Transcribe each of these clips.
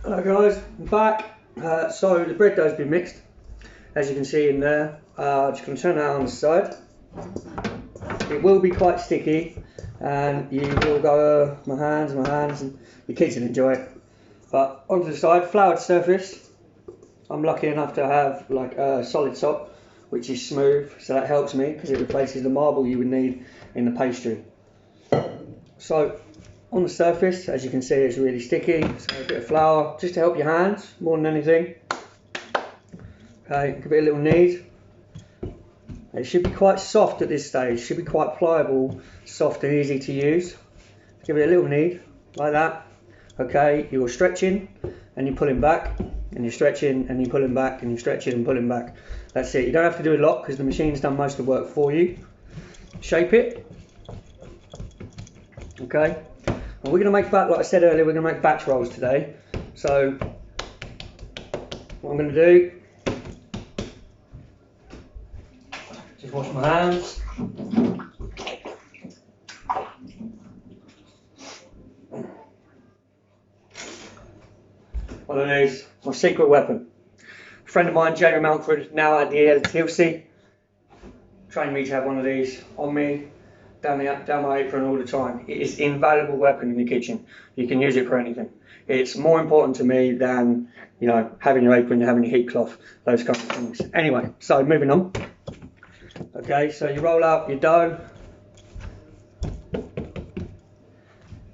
Hello guys, I'm back. So the bread dough's been mixed, as you can see in there. Just going to turn that on the side. It will be quite sticky, and you will go, my hands, and your kids will enjoy it. But onto the side, floured surface. I'm lucky enough to have like a solid top, which is smooth, so that helps me because it replaces the marble you would need in the pastry. So on the surface, as you can see, it's really sticky, so a bit of flour just to help your hands more than anything. Okay, give it a little knead. It should be quite soft at this stage, should be quite pliable, soft and easy to use. Give it a little knead, like that. Okay, you're stretching and you're pulling back, and you're stretching and you're pulling back, and you're stretching and pulling back. That's it, you don't have to do a lot because the machine's done most of the work for you. Shape it. Okay. And we're going to make, like I said earlier, we're going to make batch rolls today. So what I'm going to do, just wash my hands. One of these, my secret weapon. A friend of mine, Jamie Mountford, now at the TLC, trained me to have one of these on me. Down my apron all the time. It is an invaluable weapon in the kitchen. You can use it for anything. It's more important to me than, you know, having your apron, having your heat cloth, those kind of things. Anyway, so moving on. Okay, so you roll out your dough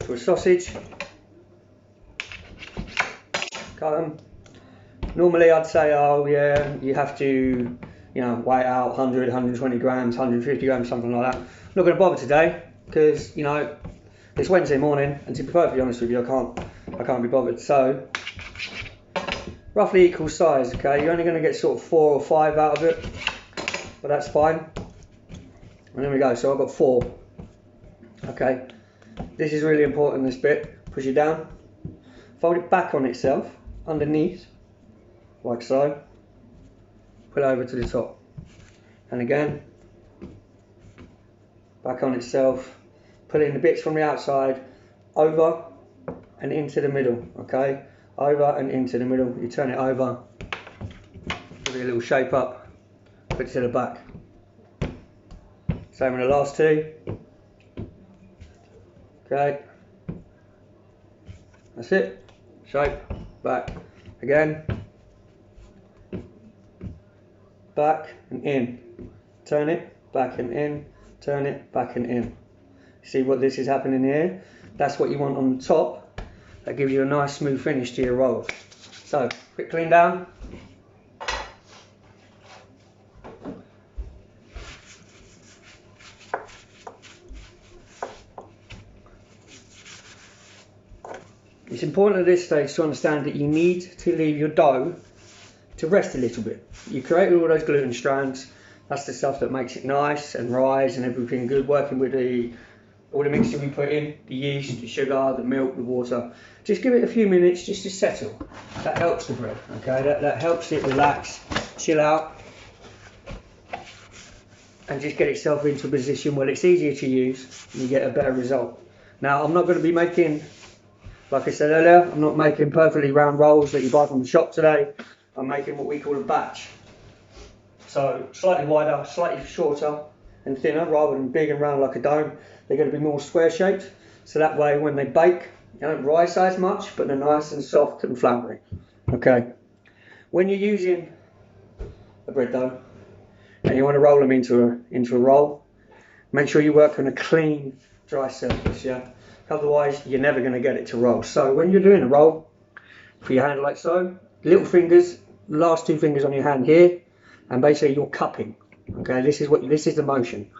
to a sausage. Cut them. Normally I'd say, oh yeah, you have to, you know, weigh out 100, 120 grams, 150 grams, something like that. I'm not going to bother today because, you know, it's Wednesday morning, and to be perfectly honest with you, I can't be bothered. So roughly equal size. Okay, you're only going to get sort of 4 or 5 out of it, but that's fine. And there we go. So I've got 4. Okay, this is really important. This bit, push it down, fold it back on itself underneath, like so. Pull over to the top, and again back on itself, pulling the bits from the outside over and into the middle. Okay, over and into the middle. You turn it over, give it a little shape up, put it to the back. Same with the last 2. Okay, that's it. Shape, back, again, back and in, turn it, back and in, turn it, back and in. See what this is happening here? That's what you want on the top. That gives you a nice smooth finish to your rolls. So, quick clean down. It's important at this stage to understand that you need to leave your dough to rest a little bit. You create all those gluten strands. That's the stuff that makes it nice and rise and everything good, working with all the mixture we put in, the yeast, the sugar, the milk, the water. Just give it a few minutes just to settle. That helps the bread, okay? That helps it relax, chill out, and just get itself into a position where it's easier to use and you get a better result. Now, I'm not going to be making, like I said earlier, I'm not making perfectly round rolls that you buy from the shop today. I'm making what we call a batch. So slightly wider, slightly shorter and thinner, rather than big and round like a dome. They're going to be more square shaped, so that way when they bake, they don't rise as much, but they're nice and soft and floury. Okay. When you're using a bread dough and you want to roll them into a roll, make sure you work on a clean, dry surface. Yeah. Otherwise, you're never going to get it to roll. So when you're doing a roll, for your hand like so, little fingers, last 2 fingers on your hand here, and basically you're cupping. Okay, this is the motion.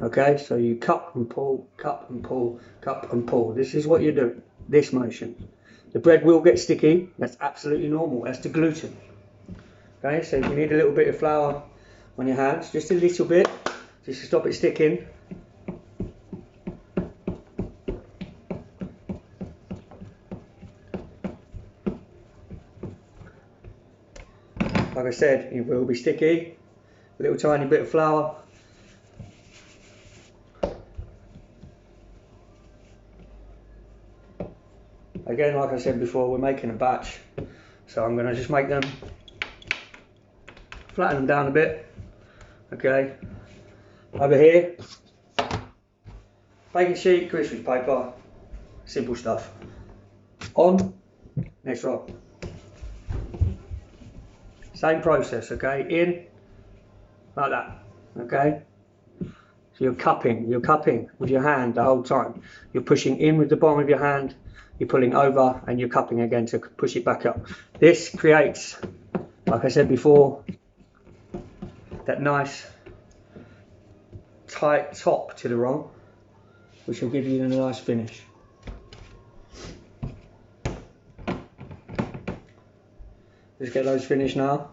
Okay, so you cup and pull, cup and pull, cup and pull. This is what you're doing, this motion. The bread will get sticky, that's absolutely normal, that's the gluten. Okay, so if you need a little bit of flour on your hands, just a little bit, just to stop it sticking. Like I said, it will be sticky. A little tiny bit of flour. Again, like I said before, we're making a batch, so I'm going to just make them, flatten them down a bit. Okay, over here, baking sheet, greaseproof paper, simple stuff. On, next roll. Same process, okay, in, like that, okay. So you're cupping with your hand the whole time. You're pushing in with the bottom of your hand, you're pulling over, and you're cupping again to push it back up. This creates, like I said before, that nice tight top to the roll, which will give you a nice finish. Just get those finished now.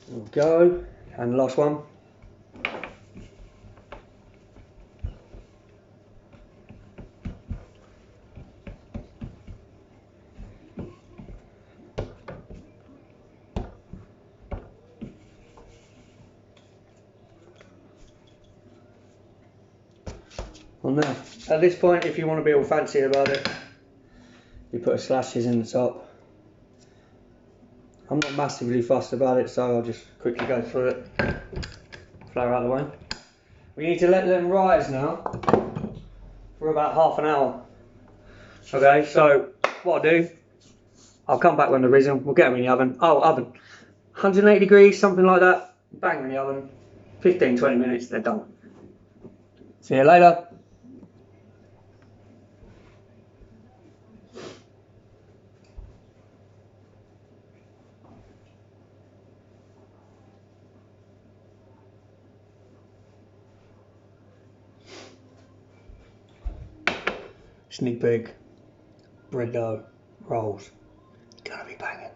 There we go, and the last one. On there. At this point, if you want to be all fancy about it, you put a slashes in the top. I'm not massively fussed about it, so I'll just quickly go through it. Flour out of the way. We need to let them rise now for about half an hour. Okay, so what I'll do, I'll come back when they're risen. We'll get them in the oven. Oh, oven. 180 degrees, something like that. Bang in the oven. 15-20 minutes, they're done. See you later. Sneak peek, bread dough, rolls, gonna be banging.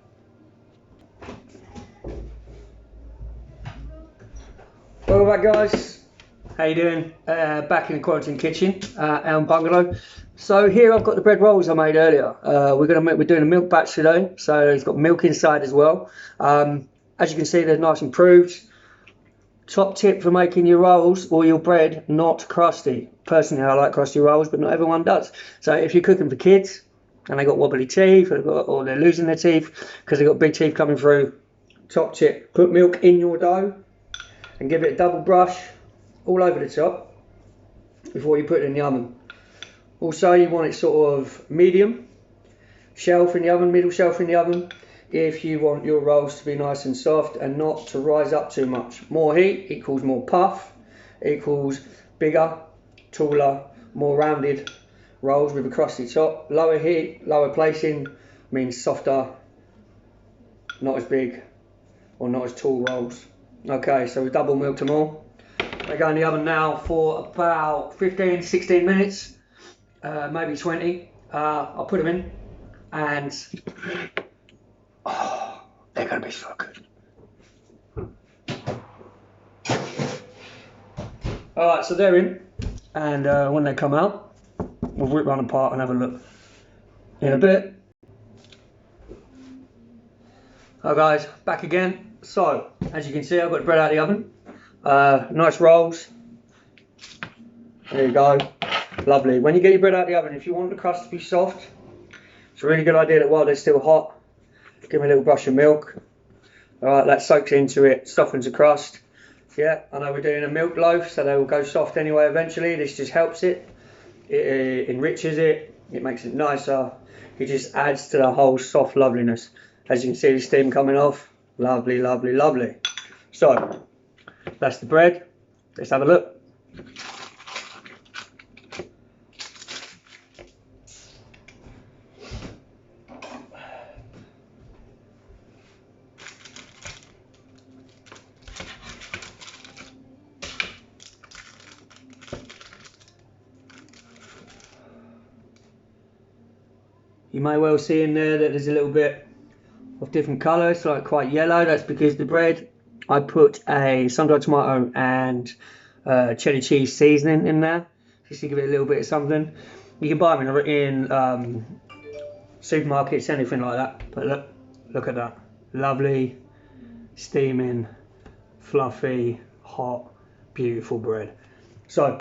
Welcome back, guys. How you doing? Back in the quarantine kitchen, Elm Bungalow. So here I've got the bread rolls I made earlier. We're doing a milk batch today, so it's got milk inside as well. As you can see, they're nice and improved. Top tip for making your rolls or your bread not crusty. Personally, I like crusty rolls, but not everyone does. So if you're cooking for kids and they got wobbly teeth or they're losing their teeth because they've got big teeth coming through, top tip, put milk in your dough and give it a double brush all over the top before you put it in the oven. Also, you want it sort of medium shelf in the oven, middle shelf in the oven, if you want your rolls to be nice and soft and not to rise up too much. More heat equals more puff, equals bigger, taller, more rounded rolls with a crusty top. Lower heat, lower placing means softer, not as big or not as tall rolls. Okay, so we double milked them all. They go in the oven now for about 15-16 minutes, maybe 20. I'll put them in and oh, they're going to be so good. Alright, so they're in, and when they come out, we'll rip one apart and have a look in a bit. Alright guys, back again. So, as you can see, I've got the bread out of the oven. Nice rolls. There you go. Lovely. When you get your bread out of the oven, if you want the crust to be soft, it's a really good idea that while they're still hot, give them a little brush of milk. Alright, that soaks into it, softens the crust. Yeah, I know we're doing a milk loaf, so they will go soft anyway eventually. This just helps it. It enriches it. It makes it nicer. It just adds to the whole soft loveliness. As you can see, the steam coming off. Lovely, lovely, lovely. So, that's the bread. Let's have a look. You may well see in there that there's a little bit of different colour. It's like quite yellow. That's because the bread, I put a sun-dried tomato and cheddar cheese seasoning in there just to give it a little bit of something. You can buy them in supermarkets, anything like that. But look at that. Lovely, steaming, fluffy, hot, beautiful bread. So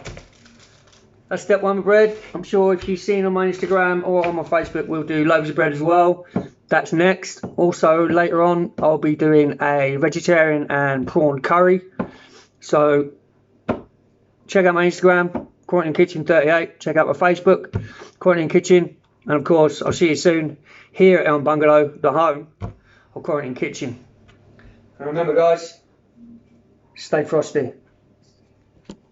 that's step one with bread. I'm sure if you've seen on my Instagram or on my Facebook, we'll do loaves of bread as well. That's next. Also later on, I'll be doing a vegetarian and prawn curry. So check out my Instagram, Quarantine Kitchen 38. Check out my Facebook, Quarantine Kitchen. And of course, I'll see you soon here at Elm Bungalow, the home of Quarantine Kitchen. And remember guys, stay frosty.